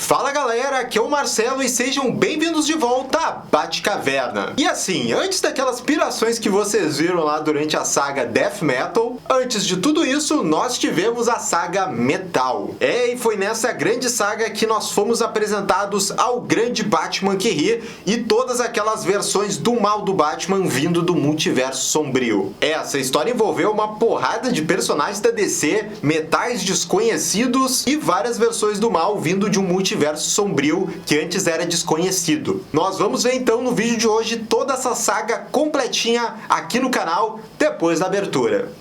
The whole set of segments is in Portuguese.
Fala galera, aqui é o Marcelo e sejam bem-vindos de volta à Batcaverna. E assim, antes daquelas pirações que vocês viram lá durante a saga Death Metal, antes de tudo isso, nós tivemos a saga Metal. E foi nessa grande saga que nós fomos apresentados ao grande Batman que ri e todas aquelas versões do mal do Batman vindo do multiverso sombrio. Essa história envolveu uma porrada de personagens da DC, metais desconhecidos e várias versões do mal vindo de um multiverso sombrio que antes era desconhecido. Nós vamos ver então no vídeo de hoje toda essa saga completinha aqui no canal depois da abertura.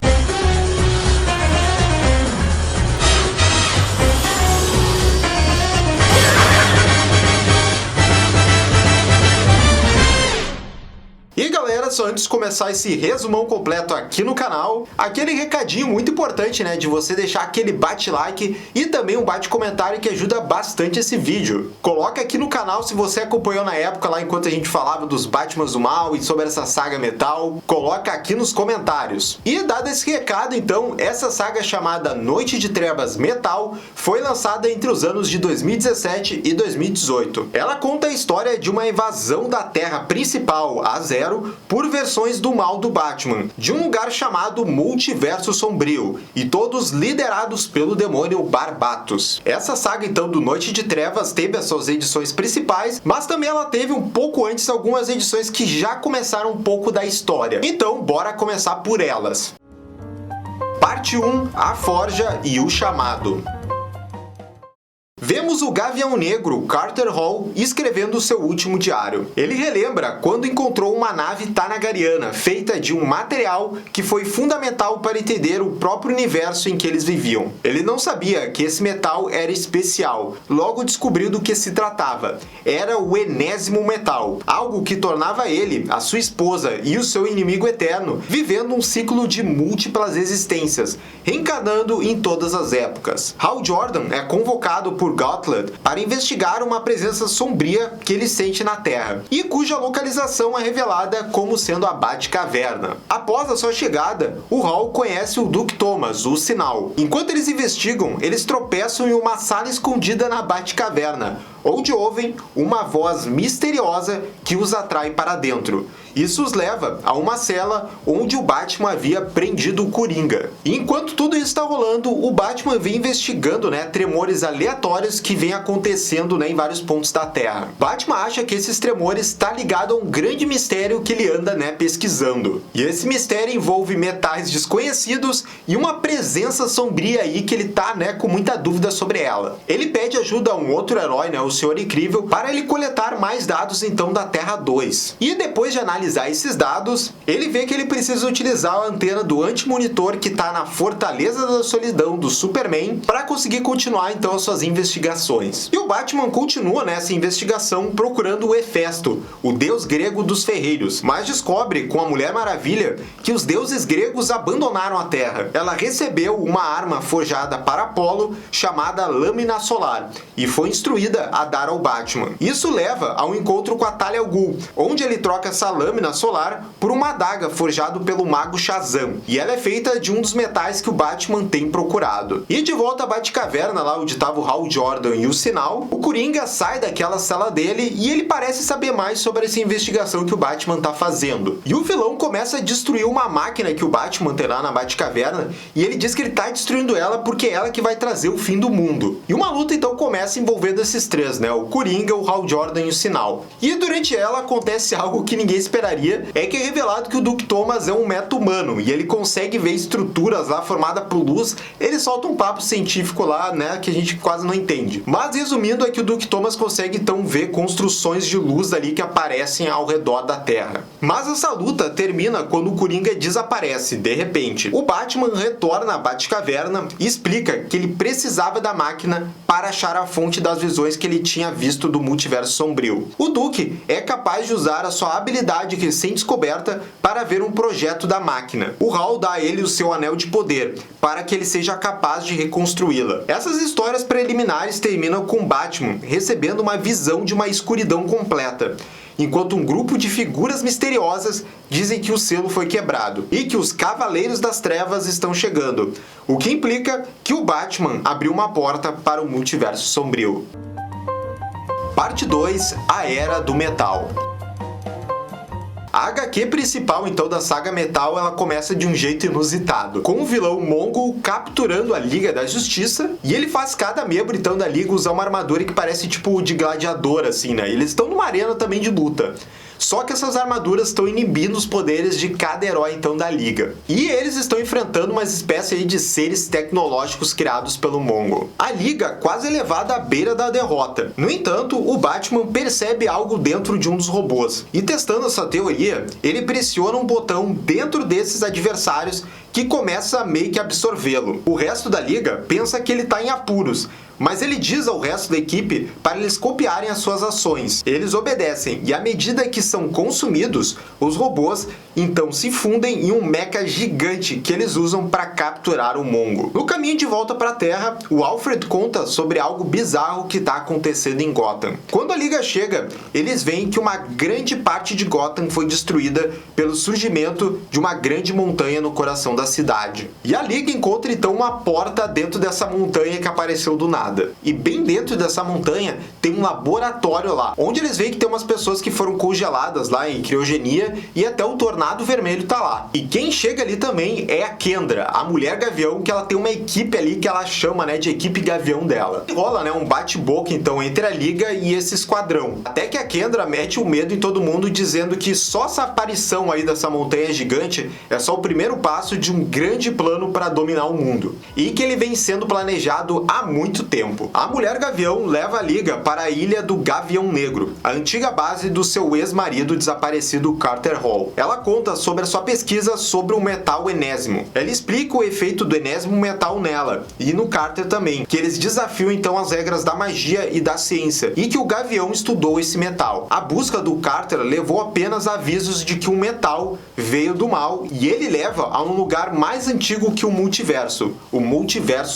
E galera, só antes de começar esse resumão completo aqui no canal, aquele recadinho muito importante, né, de você deixar aquele bate-like e também um bate-comentário que ajuda bastante esse vídeo. Coloca aqui no canal se você acompanhou na época lá enquanto a gente falava dos Batmans do Mal e sobre essa saga Metal, coloca aqui nos comentários. E dado esse recado então, essa saga chamada Noite de Trevas Metal foi lançada entre os anos de 2017 e 2018. Ela conta a história de uma invasão da Terra principal, a Zero, por versões do mal do Batman, de um lugar chamado Multiverso Sombrio, e todos liderados pelo demônio Barbatos. Essa saga então do Noite de Trevas teve as suas edições principais, mas também ela teve um pouco antes algumas edições que já começaram um pouco da história. Então bora começar por elas. Parte 1, a Forja e o Chamado. Vemos o Gavião Negro, Carter Hall, escrevendo seu último diário. Ele relembra quando encontrou uma nave Tanagariana, feita de um material que foi fundamental para entender o próprio universo em que eles viviam. Ele não sabia que esse metal era especial, logo descobriu do que se tratava. Era o enésimo metal, algo que tornava ele, a sua esposa e o seu inimigo eterno, vivendo um ciclo de múltiplas existências, reencarnando em todas as épocas. Hal Jordan é convocado por Gauntlet para investigar uma presença sombria que ele sente na Terra, e cuja localização é revelada como sendo a Batcaverna. Após a sua chegada, o Hal conhece o Duke Thomas, o Sinal. Enquanto eles investigam, eles tropeçam em uma sala escondida na Batcaverna, onde ouvem uma voz misteriosa que os atrai para dentro. Isso os leva a uma cela onde o Batman havia prendido o Coringa. E enquanto tudo isso está rolando, o Batman vem investigando, tremores aleatórios que vêm acontecendo, em vários pontos da Terra. Batman acha que esses tremores está ligado a um grande mistério que ele anda, pesquisando. E esse mistério envolve metais desconhecidos e uma presença sombria aí que ele tá, com muita dúvida sobre ela. Ele pede ajuda a um outro herói, o Senhor Incrível, para ele coletar mais dados então da Terra 2. E depois de analisar esses dados, ele vê que ele precisa utilizar a antena do anti-monitor que está na Fortaleza da Solidão do Superman para conseguir continuar então as suas investigações. E o Batman continua nessa investigação procurando o Hefesto, o deus grego dos ferreiros, mas descobre com a Mulher Maravilha que os deuses gregos abandonaram a Terra. Ela recebeu uma arma forjada para Apolo chamada Lâmina Solar e foi instruída a dar ao Batman. Isso leva ao encontro com a Talia al Ghul, onde ele troca essa lâmina solar por uma adaga forjada pelo mago Shazam, e ela é feita de um dos metais que o Batman tem procurado. E de volta à Batcaverna, lá onde estava o Hal Jordan e o Sinal, o Coringa sai daquela cela dele e ele parece saber mais sobre essa investigação que o Batman está fazendo. E o vilão começa a destruir uma máquina que o Batman tem lá na Batcaverna, e ele diz que ele está destruindo ela porque é ela que vai trazer o fim do mundo. E uma luta então começa envolvendo esses três, o Coringa, o Hal Jordan e o Sinal. E durante ela acontece algo que ninguém esperaria, é que é revelado que o Duke Thomas é um meta-humano, e ele consegue ver estruturas lá formadas por luz. Ele solta um papo científico lá, que a gente quase não entende. Mas resumindo, é que o Duke Thomas consegue então ver construções de luz ali que aparecem ao redor da Terra. Mas essa luta termina quando o Coringa desaparece, de repente. O Batman retorna à Batcaverna e explica que ele precisava da máquina para achar a fonte das visões que ele tinha visto do multiverso sombrio. O Duke é capaz de usar a sua habilidade recém-descoberta para ver um projeto da máquina. O Hal dá a ele o seu anel de poder, para que ele seja capaz de reconstruí-la. Essas histórias preliminares terminam com Batman recebendo uma visão de uma escuridão completa, enquanto um grupo de figuras misteriosas dizem que o selo foi quebrado e que os Cavaleiros das Trevas estão chegando, o que implica que o Batman abriu uma porta para o multiverso sombrio. Parte 2, a Era do Metal. A HQ principal, então, da saga Metal, ela começa de um jeito inusitado, com o vilão Mongul capturando a Liga da Justiça, e ele faz cada membro, então, da Liga usar uma armadura que parece tipo de gladiador, assim, né? Eles estão numa arena também de luta. Só que essas armaduras estão inibindo os poderes de cada herói, então, da Liga. E eles estão enfrentando uma espécie aí de seres tecnológicos criados pelo Mongul. A Liga quase é levada à beira da derrota. No entanto, o Batman percebe algo dentro de um dos robôs. E testando essa teoria, ele pressiona um botão dentro desses adversários que começa a meio que absorvê-lo. O resto da Liga pensa que ele está em apuros, mas ele diz ao resto da equipe para eles copiarem as suas ações. Eles obedecem, e à medida que são consumidos, os robôs então se fundem em um mecha gigante que eles usam para capturar o Mongul. No caminho de volta para a Terra, o Alfred conta sobre algo bizarro que está acontecendo em Gotham. Quando a Liga chega, eles veem que uma grande parte de Gotham foi destruída pelo surgimento de uma grande montanha no coração da cidade. E a Liga encontra então uma porta dentro dessa montanha que apareceu do nada. E bem dentro dessa montanha tem um laboratório lá, onde eles veem que tem umas pessoas que foram congeladas lá em criogenia, e até o Tornado Vermelho tá lá. E quem chega ali também é a Kendra, a Mulher Gavião, que ela tem uma equipe ali que ela chama, né, de equipe Gavião dela. E rola, né, um bate-boca então entre a Liga e esse esquadrão. Até que a Kendra mete o medo em todo mundo, dizendo que só essa aparição aí dessa montanha gigante é só o primeiro passo de um grande plano para dominar o mundo. E que ele vem sendo planejado há muito tempo. A Mulher Gavião leva a Liga para a ilha do Gavião Negro, a antiga base do seu ex-marido desaparecido Carter Hall. Ela conta sobre a sua pesquisa sobre o metal enésimo. Ela explica o efeito do enésimo metal nela, e no Carter também, que eles desafiam então as regras da magia e da ciência, e que o Gavião estudou esse metal. A busca do Carter levou apenas avisos de que um metal veio do mal, e ele leva a um lugar mais antigo que o multiverso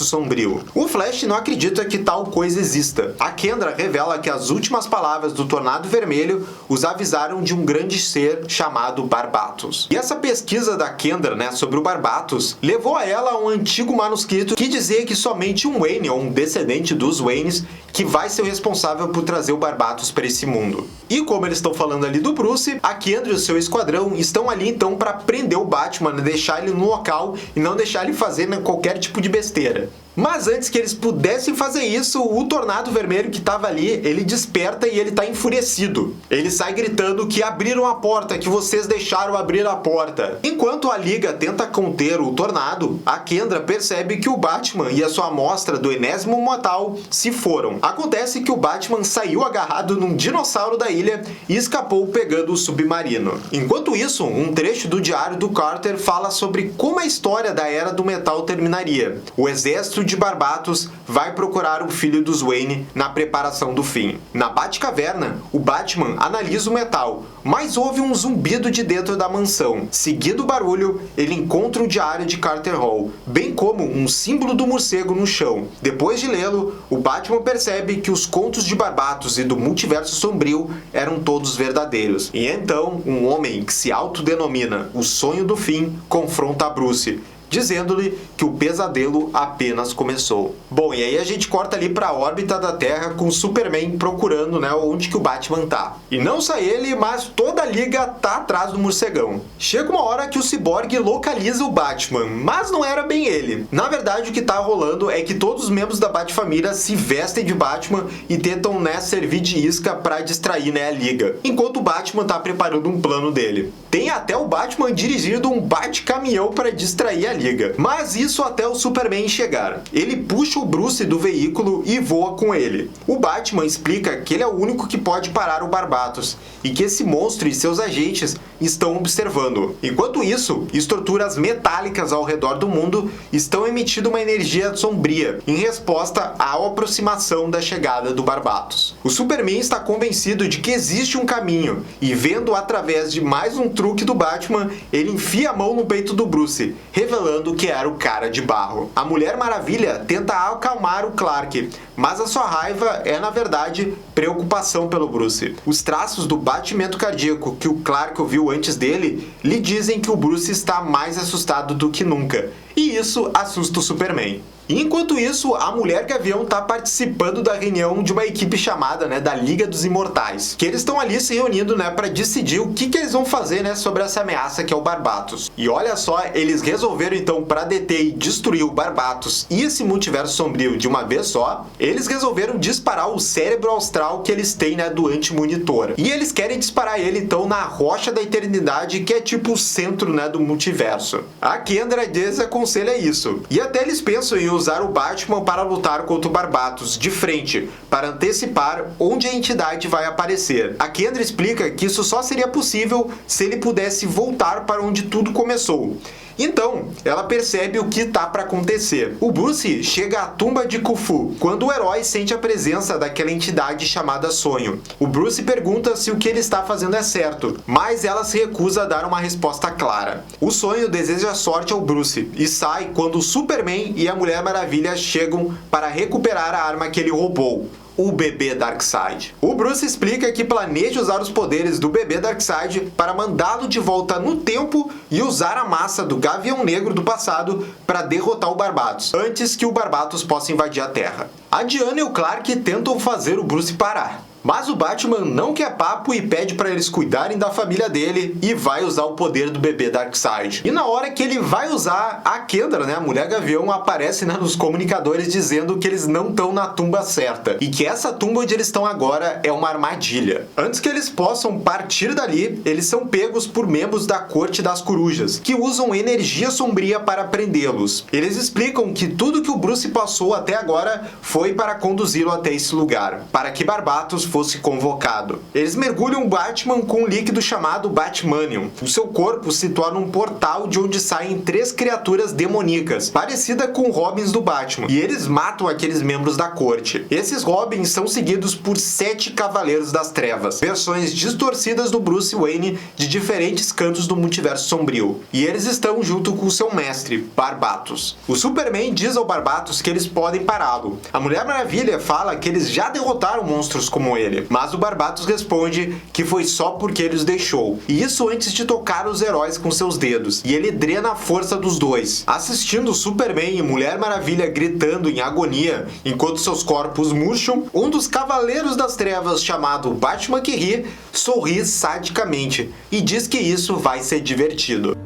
sombrio. O Flash não acredita que tal coisa exista. A Kendra revela que as últimas palavras do Tornado Vermelho os avisaram de um grande ser chamado Barbatos. E essa pesquisa da Kendra, né, sobre o Barbatos levou a ela a um antigo manuscrito que dizia que somente um Wayne, ou um descendente dos Waynes, que vai ser o responsável por trazer o Barbatos para esse mundo. E como eles estão falando ali do Bruce, a Kendra e o seu esquadrão estão ali então para prender o Batman, deixar ele no local e não deixar ele fazer, né, qualquer tipo de besteira. Mas antes que eles pudessem fazer isso, o Tornado Vermelho que estava ali, ele desperta e ele tá enfurecido. Ele sai gritando que abriram a porta, que vocês deixaram abrir a porta. Enquanto a Liga tenta conter o Tornado, a Kendra percebe que o Batman e a sua amostra do enésimo metal se foram. Acontece que o Batman saiu agarrado num dinossauro da ilha e escapou pegando o submarino. Enquanto isso, um trecho do diário do Carter fala sobre como a história da Era do Metal terminaria. O exército de Barbatos vai procurar o filho dos Wayne na preparação do fim. Na Batcaverna, o Batman analisa o metal, mas houve um zumbido de dentro da mansão. Seguindo o barulho, ele encontra o diário de Carter Hall, bem como um símbolo do morcego no chão. Depois de lê-lo, o Batman percebe que os contos de Barbatos e do multiverso sombrio eram todos verdadeiros. E então, um homem que se autodenomina o Sonho do Fim confronta Bruce, dizendo-lhe que o pesadelo apenas começou. Bom, e aí a gente corta ali para a órbita da Terra com o Superman procurando, né, onde que o Batman tá. E não só ele, mas toda a Liga tá atrás do morcegão. Chega uma hora que o Cyborg localiza o Batman, mas não era bem ele. Na verdade, o que tá rolando é que todos os membros da Batfamília se vestem de Batman e tentam, né, servir de isca para distrair, né, a Liga, enquanto o Batman tá preparando um plano dele. Tem até o Batman dirigindo um bate-caminhão para distrair a Liga. Mas isso até o Superman chegar. Ele puxa o Bruce do veículo e voa com ele. O Batman explica que ele é o único que pode parar o Barbatos e que esse monstro e seus agentes estão observando. Enquanto isso, estruturas metálicas ao redor do mundo estão emitindo uma energia sombria em resposta à aproximação da chegada do Barbatos. O Superman está convencido de que existe um caminho e, vendo através de mais um truque do Batman, ele enfia a mão no peito do Bruce, revelando que era o Cara de Barro. A Mulher Maravilha tenta acalmar o Clark, mas a sua raiva é, na verdade, preocupação pelo Bruce. Os traços do batimento cardíaco que o Clark ouviu antes dele lhe dizem que o Bruce está mais assustado do que nunca, e isso assusta o Superman. E enquanto isso, a Mulher Gavião tá participando da reunião de uma equipe chamada, né, da Liga dos Imortais, que eles estão ali se reunindo, né, para decidir o que eles vão fazer, né, sobre essa ameaça que é o Barbatos. E olha só, eles resolveram então, para deter e destruir o Barbatos e esse multiverso sombrio de uma vez só, eles resolveram disparar o cérebro austral que eles têm, né, do Anti-Monitor. E eles querem disparar ele então na Rocha da Eternidade, que é tipo o centro, né, do multiverso. A Kendra desaconselha isso. E até eles pensam em usar o Batman para lutar contra o Barbatos de frente, para antecipar onde a entidade vai aparecer. A Kendra explica que isso só seria possível se ele pudesse voltar para onde tudo começou. Então, ela percebe o que tá para acontecer. O Bruce chega à tumba de Khufu, quando o herói sente a presença daquela entidade chamada Sonho. O Bruce pergunta se o que ele está fazendo é certo, mas ela se recusa a dar uma resposta clara. O Sonho deseja sorte ao Bruce e sai quando o Superman e a Mulher Maravilha chegam para recuperar a arma que ele roubou, o bebê Darkseid. O Bruce explica que planeja usar os poderes do bebê Darkseid para mandá-lo de volta no tempo e usar a massa do Gavião Negro do passado para derrotar o Barbatos, antes que o Barbatos possa invadir a Terra. A Diana e o Clark tentam fazer o Bruce parar, mas o Batman não quer papo e pede para eles cuidarem da família dele e vai usar o poder do bebê Darkseid. E na hora que ele vai usar, a Kendra, né, a Mulher Gavião, aparece, né, nos comunicadores dizendo que eles não estão na tumba certa e que essa tumba onde eles estão agora é uma armadilha. Antes que eles possam partir dali, eles são pegos por membros da Corte das Corujas, que usam energia sombria para prendê-los. Eles explicam que tudo que o Bruce passou até agora foi para conduzi-lo até esse lugar, para que Barbatos fosse convocado. Eles mergulham o Batman com um líquido chamado Batmanium. O seu corpo se torna um portal de onde saem 3 criaturas demoníacas, parecida com Robins do Batman, e eles matam aqueles membros da corte. Esses Robins são seguidos por 7 Cavaleiros das Trevas, versões distorcidas do Bruce Wayne de diferentes cantos do multiverso sombrio, e eles estão junto com seu mestre, Barbatos. O Superman diz ao Barbatos que eles podem pará-lo. A Mulher Maravilha fala que eles já derrotaram monstros como ele, mas o Barbatos responde que foi só porque ele os deixou, e isso antes de tocar os heróis com seus dedos, e ele drena a força dos dois. Assistindo Superman e Mulher Maravilha gritando em agonia enquanto seus corpos murcham, um dos Cavaleiros das Trevas, chamado Batman que ri, sorri sadicamente e diz que isso vai ser divertido.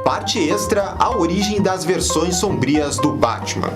Parte extra: a origem das versões sombrias do Batman.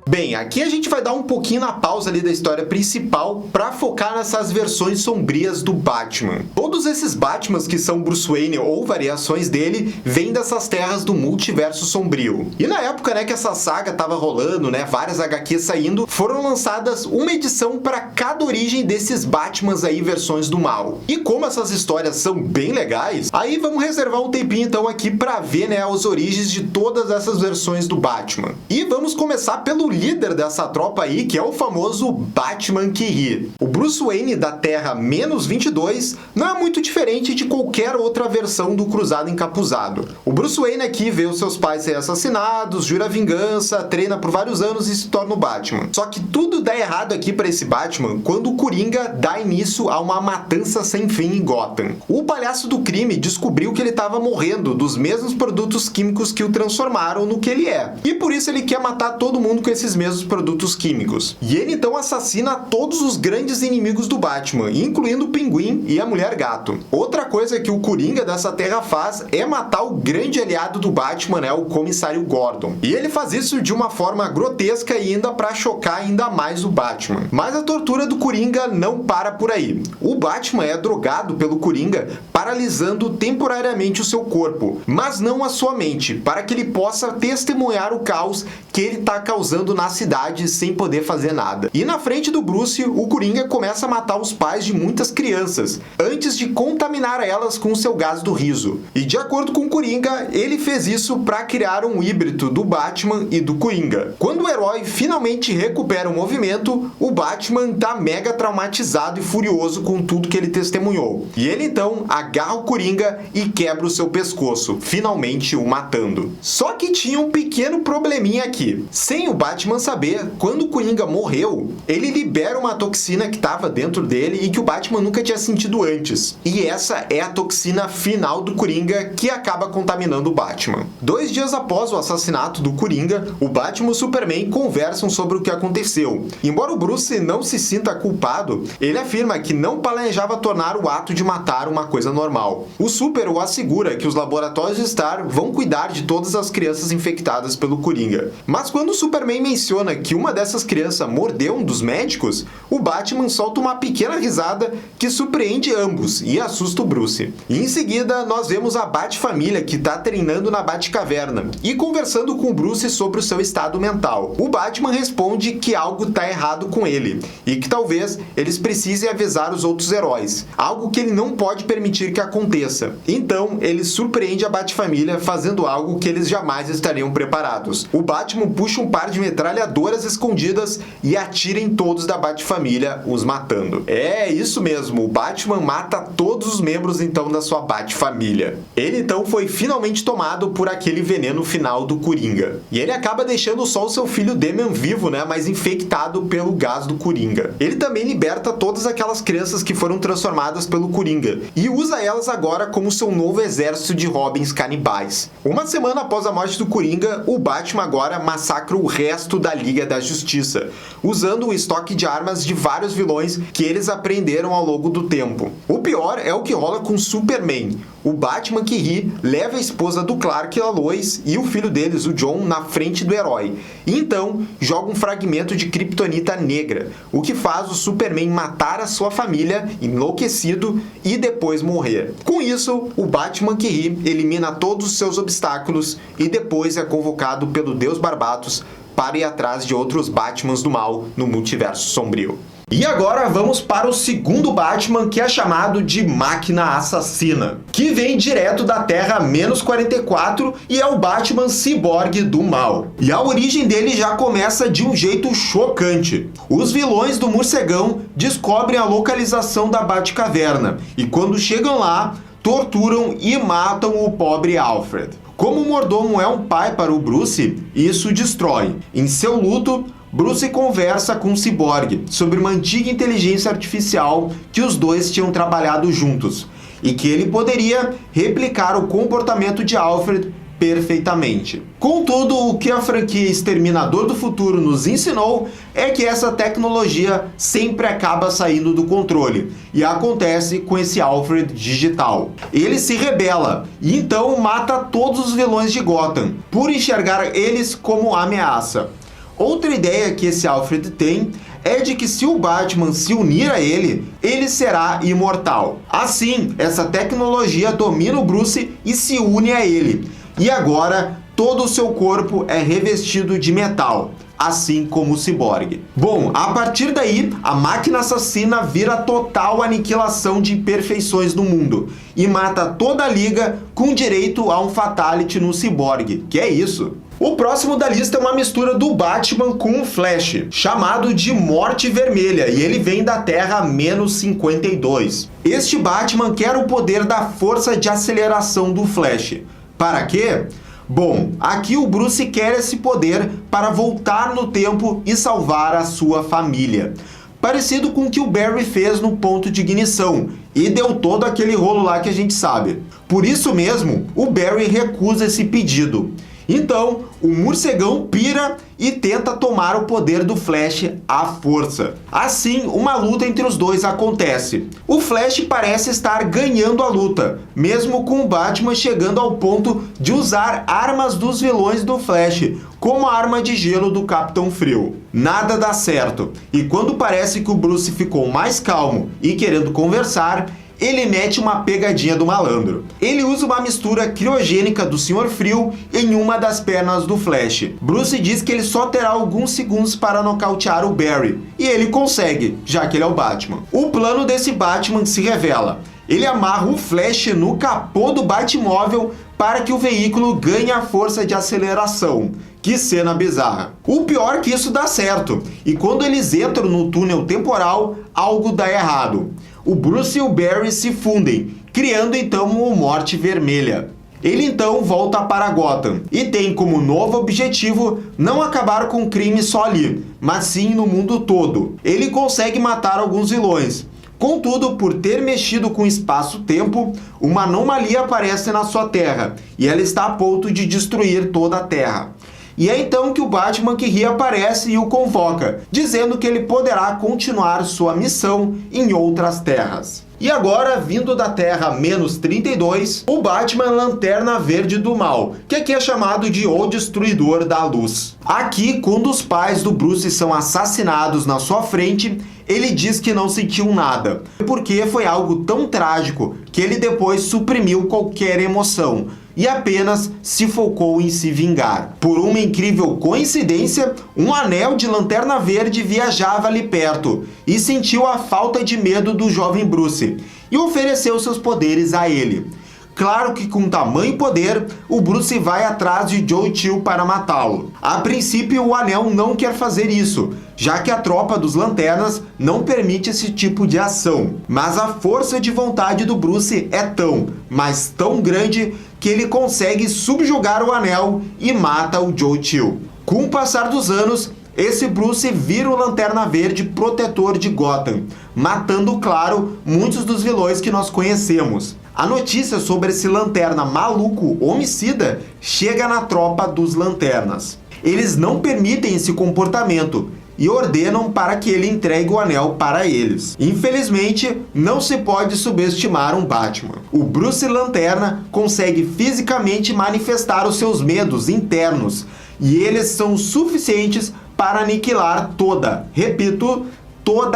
Bem, aqui a gente vai dar um pouquinho na pausa ali da história principal para focar nessas versões sombrias do Batman. Todos esses Batmans que são Bruce Wayne ou variações dele vêm dessas terras do multiverso sombrio. E na época, né, que essa saga tava rolando, né, várias HQs saindo, foram lançadas uma edição para cada origem desses Batmans aí, versões do mal. E como essas histórias são bem legais, aí vamos reservar um tempinho então aqui para ver, né, as origens de todas essas versões do Batman. E vamos começar pelo líder dessa tropa aí, que é o famoso Batman que ri. O Bruce Wayne da Terra -22 não é muito diferente de qualquer outra versão do Cruzado Encapuzado. O Bruce Wayne aqui vê os seus pais serem assassinados, jura vingança, treina por vários anos e se torna o Batman. Só que tudo dá errado aqui para esse Batman quando o Coringa dá início a uma matança sem fim em Gotham. O palhaço do crime descobriu que ele estava morrendo dos mesmos produtos químicos que o transformaram no que ele é. E por isso ele quer matar todo mundo com esses mesmos produtos químicos. E ele então assassina todos os grandes inimigos do Batman, incluindo o Pinguim e a Mulher Gato. Outra coisa que o Coringa dessa terra faz é matar o grande aliado do Batman, né, o Comissário Gordon. E ele faz isso de uma forma grotesca e ainda para chocar ainda mais o Batman. Mas a tortura do Coringa não para por aí. O Batman é drogado pelo Coringa, paralisando temporariamente o seu corpo, mas não a sua mente, para que ele possa testemunhar o caos que ele está causando na cidade sem poder fazer nada. E na frente do Bruce, o Coringa começa a matar os pais de muitas crianças, antes de contaminar elas com seu gás do riso. E de acordo com o Coringa, ele fez isso para criar um híbrido do Batman e do Coringa. Quando o herói finalmente recupera o movimento, o Batman tá mega traumatizado e furioso com tudo que ele testemunhou. E ele então agarra o Coringa e quebra o seu pescoço, finalmente o matando. Só que tinha um pequeno probleminha aqui. Sem o Batman Batman saber quando o Coringa morreu, ele libera uma toxina que estava dentro dele e que o Batman nunca tinha sentido antes. E essa é a toxina final do Coringa que acaba contaminando o Batman. 2 dias após o assassinato do Coringa, o Batman e o Superman conversam sobre o que aconteceu. Embora o Bruce não se sinta culpado, ele afirma que não planejava tornar o ato de matar uma coisa normal. O Super o assegura que os laboratórios de Star vão cuidar de todas as crianças infectadas pelo Coringa. Mas quando o Superman menciona que uma dessas crianças mordeu um dos médicos, o Batman solta uma pequena risada que surpreende ambos e assusta o Bruce. E em seguida, nós vemos a Bat-família que está treinando na Batcaverna e conversando com o Bruce sobre o seu estado mental. O Batman responde que algo está errado com ele e que talvez eles precisem avisar os outros heróis, algo que ele não pode permitir que aconteça. Então, ele surpreende a Bat-família fazendo algo que eles jamais estariam preparados. O Batman puxa um par de metralhadoras escondidas e atira em todos da Bat-família, os matando. É isso mesmo, o Batman mata todos os membros então da sua Bat-família. Ele então foi finalmente tomado por aquele veneno final do Coringa. E ele acaba deixando só o seu filho Damian vivo, mas infectado pelo gás do Coringa. Ele também liberta todas aquelas crianças que foram transformadas pelo Coringa e usa elas agora como seu novo exército de Robins canibais. Uma semana após a morte do Coringa, o Batman agora massacra o resto da Liga da Justiça, usando o estoque de armas de vários vilões que eles aprenderam ao longo do tempo. O pior é o que rola com Superman. O Batman que ri leva a esposa do Clark, a Lois, e o filho deles, o John, na frente do herói. E então joga um fragmento de kryptonita negra, o que faz o Superman matar a sua família, enlouquecido, e depois morrer. Com isso, o Batman que ri elimina todos os seus obstáculos e depois é convocado pelo Deus Barbatos para ir atrás de outros Batmans do mal no multiverso sombrio. E agora vamos para o segundo Batman, que é chamado de Máquina Assassina, que vem direto da Terra -44 e é o Batman ciborgue do mal. E a origem dele já começa de um jeito chocante. Os vilões do Morcegão descobrem a localização da Batcaverna e quando chegam lá, torturam e matam o pobre Alfred. Como o mordomo é um pai para o Bruce, isso destrói. Em seu luto, Bruce conversa com o ciborgue sobre uma antiga inteligência artificial que os dois tinham trabalhado juntos e que ele poderia replicar o comportamento de Alfred perfeitamente. Contudo, o que a franquia Exterminador do Futuro nos ensinou é que essa tecnologia sempre acaba saindo do controle, e acontece com esse Alfred digital. Ele se rebela e então mata todos os vilões de Gotham, por enxergar eles como ameaça. Outra ideia que esse Alfred tem é de que se o Batman se unir a ele, ele será imortal. Assim, essa tecnologia domina o Bruce e se une a ele. E agora, todo o seu corpo é revestido de metal, assim como o ciborgue. Bom, a partir daí, a Máquina Assassina vira total aniquilação de imperfeições no mundo e mata toda a Liga com direito a um fatality no ciborgue. Que é isso? O próximo da lista é uma mistura do Batman com o Flash, chamado de Morte Vermelha, e ele vem da Terra -52. Este Batman quer o poder da força de aceleração do Flash. Para quê? Bom, aqui o Bruce quer esse poder para voltar no tempo e salvar a sua família. Parecido com o que o Barry fez no ponto de ignição, e deu todo aquele rolo lá que a gente sabe. Por isso mesmo, o Barry recusa esse pedido. Então, o morcegão pira e tenta tomar o poder do Flash à força. Assim, uma luta entre os dois acontece. O Flash parece estar ganhando a luta, mesmo com o Batman chegando ao ponto de usar armas dos vilões do Flash, como a arma de gelo do Capitão Frio. Nada dá certo, e quando parece que o Bruce ficou mais calmo e querendo conversar, ele mete uma pegadinha do malandro. Ele usa uma mistura criogênica do Sr. Frio em uma das pernas do Flash. Bruce diz que ele só terá alguns segundos para nocautear o Barry, e ele consegue, já que ele é o Batman. O plano desse Batman se revela. Ele amarra o Flash no capô do Batmóvel para que o veículo ganhe a força de aceleração. Que cena bizarra. O pior é que isso dá certo, e quando eles entram no túnel temporal, algo dá errado. O Bruce e o Barry se fundem, criando então uma Morte Vermelha. Ele então volta para Gotham e tem como novo objetivo não acabar com o crime só ali, mas sim no mundo todo. Ele consegue matar alguns vilões. Contudo, por ter mexido com o espaço-tempo, uma anomalia aparece na sua Terra e ela está a ponto de destruir toda a Terra. E é então que o Batman que ri aparece e o convoca, dizendo que ele poderá continuar sua missão em outras terras. E agora, vindo da Terra menos 32, o Batman Lanterna Verde do Mal, que aqui é chamado de O Destruidor da Luz. Aqui, quando os pais do Bruce são assassinados na sua frente, ele diz que não sentiu nada, porque foi algo tão trágico que ele depois suprimiu qualquer emoção e apenas se focou em se vingar. Por uma incrível coincidência, um anel de Lanterna Verde viajava ali perto e sentiu a falta de medo do jovem Bruce e ofereceu seus poderes a ele. Claro que com tamanho poder, o Bruce vai atrás de Joe Chill para matá-lo. A princípio, o anel não quer fazer isso, já que a tropa dos Lanternas não permite esse tipo de ação. Mas a força de vontade do Bruce é tão, mas tão grande, que ele consegue subjugar o anel e mata o Joe Chill. Com o passar dos anos, esse Bruce vira o Lanterna Verde protetor de Gotham, matando, claro, muitos dos vilões que nós conhecemos. A notícia sobre esse Lanterna maluco homicida chega na tropa dos Lanternas. Eles não permitem esse comportamento e ordenam para que ele entregue o anel para eles. Infelizmente, não se pode subestimar um Batman. O Bruce Lanterna consegue fisicamente manifestar os seus medos internos e eles são suficientes para aniquilar toda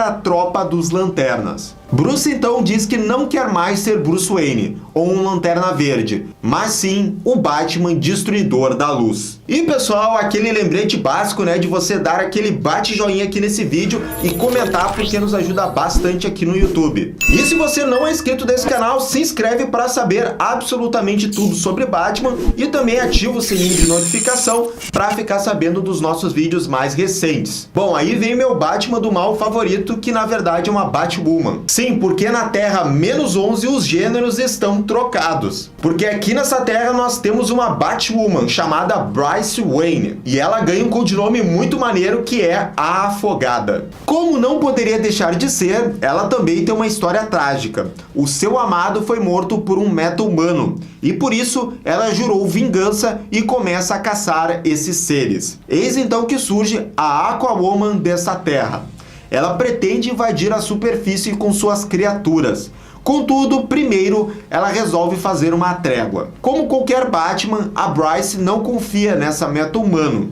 a tropa dos Lanternas. Bruce então diz que não quer mais ser Bruce Wayne ou um Lanterna Verde, mas sim o Batman Destruidor da Luz. E pessoal, aquele lembrete básico, né, de você dar aquele bate-joinha aqui nesse vídeo e comentar, porque nos ajuda bastante aqui no YouTube. E se você não é inscrito desse canal, se inscreve para saber absolutamente tudo sobre Batman e também ativa o sininho de notificação para ficar sabendo dos nossos vídeos mais recentes. Bom, aí vem meu Batman do mal favorito, que na verdade é uma Batwoman. Sim, porque na Terra menos 11 os gêneros estão trocados. Porque aqui nessa Terra nós temos uma Batwoman chamada Bryce Wayne. E ela ganha um codinome muito maneiro, que é a Afogada. Como não poderia deixar de ser, ela também tem uma história trágica. O seu amado foi morto por um meta-humano. E por isso ela jurou vingança e começa a caçar esses seres. Eis então que surge a Aquawoman dessa Terra. Ela pretende invadir a superfície com suas criaturas. Contudo, primeiro, ela resolve fazer uma trégua. Como qualquer Batman, a Bryce não confia nessa meta-humano.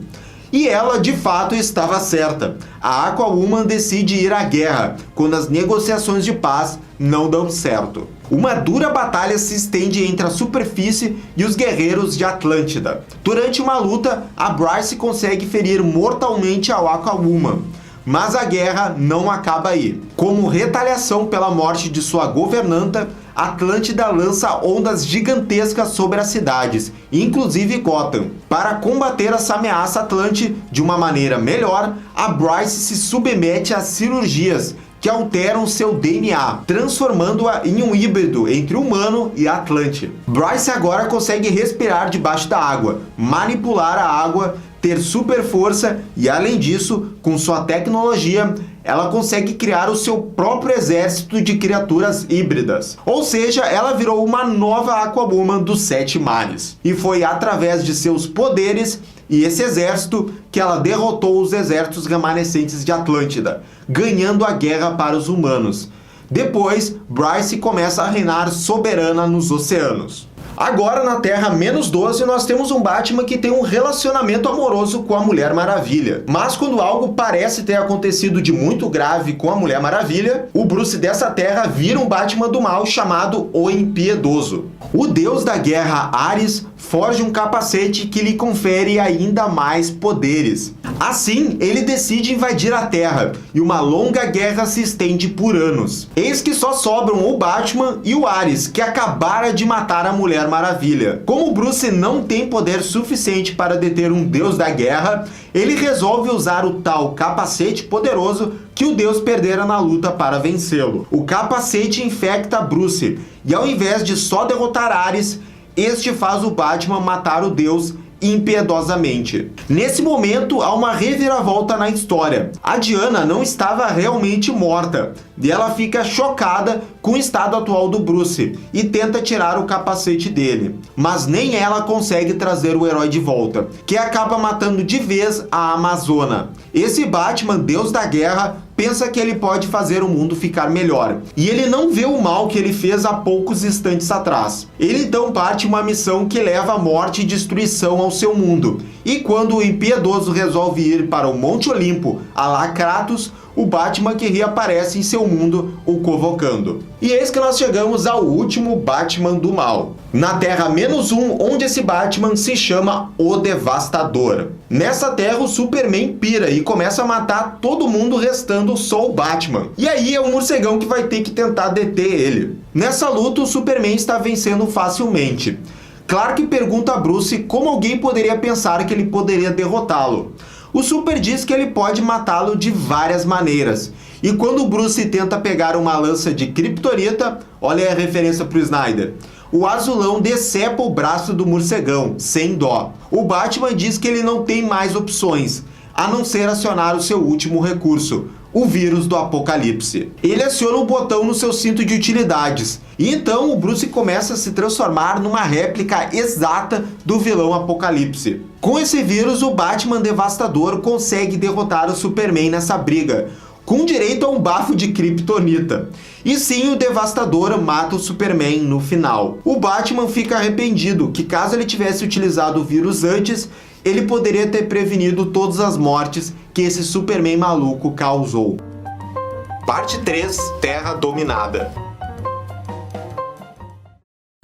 E ela, de fato, estava certa. A Aquawoman decide ir à guerra, quando as negociações de paz não dão certo. Uma dura batalha se estende entre a superfície e os guerreiros de Atlântida. Durante uma luta, a Bryce consegue ferir mortalmente a Aquawoman. Mas a guerra não acaba aí. Como retaliação pela morte de sua governanta, Atlântida lança ondas gigantescas sobre as cidades, inclusive Gotham. Para combater essa ameaça Atlante de uma maneira melhor, a Bryce se submete a cirurgias que alteram seu DNA, transformando-a em um híbrido entre humano e Atlante. Bryce agora consegue respirar debaixo da água, manipular a água, ter super força e, além disso, com sua tecnologia, ela consegue criar o seu próprio exército de criaturas híbridas. Ou seja, ela virou uma nova Aquawoman dos 7 mares. E foi através de seus poderes e esse exército que ela derrotou os exércitos remanescentes de Atlântida, ganhando a guerra para os humanos. Depois, Bryce começa a reinar soberana nos oceanos. Agora, na Terra menos 12, nós temos um Batman que tem um relacionamento amoroso com a Mulher Maravilha. Mas quando algo parece ter acontecido de muito grave com a Mulher Maravilha, o Bruce dessa Terra vira um Batman do mal chamado O Impiedoso. O deus da guerra Ares forja um capacete que lhe confere ainda mais poderes. Assim, ele decide invadir a Terra e uma longa guerra se estende por anos. Eis que só sobram o Batman e o Ares, que acabara de matar a Mulher Maravilha. Como Bruce não tem poder suficiente para deter um deus da guerra, ele resolve usar o tal capacete poderoso que o deus perdera na luta para vencê-lo. O capacete infecta Bruce e, ao invés de só derrotar Ares, este faz o Batman matar o Deus impiedosamente. Nesse momento, há uma reviravolta na história. A Diana não estava realmente morta, e ela fica chocada com o estado atual do Bruce e tenta tirar o capacete dele. Mas nem ela consegue trazer o herói de volta, que acaba matando de vez a Amazona. Esse Batman, Deus da Guerra, pensa que ele pode fazer o mundo ficar melhor. E ele não vê o mal que ele fez há poucos instantes atrás. Ele então parte uma missão que leva a morte e destruição ao seu mundo. E quando o impiedoso resolve ir para o Monte Olimpo, a lá Kratos, o Batman que reaparece em seu mundo o convocando. E eis que nós chegamos ao último Batman do mal. Na Terra -1, onde esse Batman se chama o Devastador. Nessa terra o Superman pira e começa a matar todo mundo, restando só o Batman. E aí é o morcegão que vai ter que tentar deter ele. Nessa luta o Superman está vencendo facilmente. Clark pergunta a Bruce como alguém poderia pensar que ele poderia derrotá-lo. O Super diz que ele pode matá-lo de várias maneiras. E quando o Bruce tenta pegar uma lança de Kryptonita, olha aí a referência pro Snyder, o azulão decepa o braço do morcegão, sem dó. O Batman diz que ele não tem mais opções, a não ser acionar o seu último recurso, o vírus do apocalipse. Ele aciona o botão no seu cinto de utilidades, e então o Bruce começa a se transformar numa réplica exata do vilão Apocalipse. Com esse vírus, o Batman Devastador consegue derrotar o Superman nessa briga, com direito a um bafo de Kryptonita. E sim, o Devastador mata o Superman no final. O Batman fica arrependido, que caso ele tivesse utilizado o vírus antes, ele poderia ter prevenido todas as mortes que esse Superman maluco causou. Parte 3, Terra Dominada.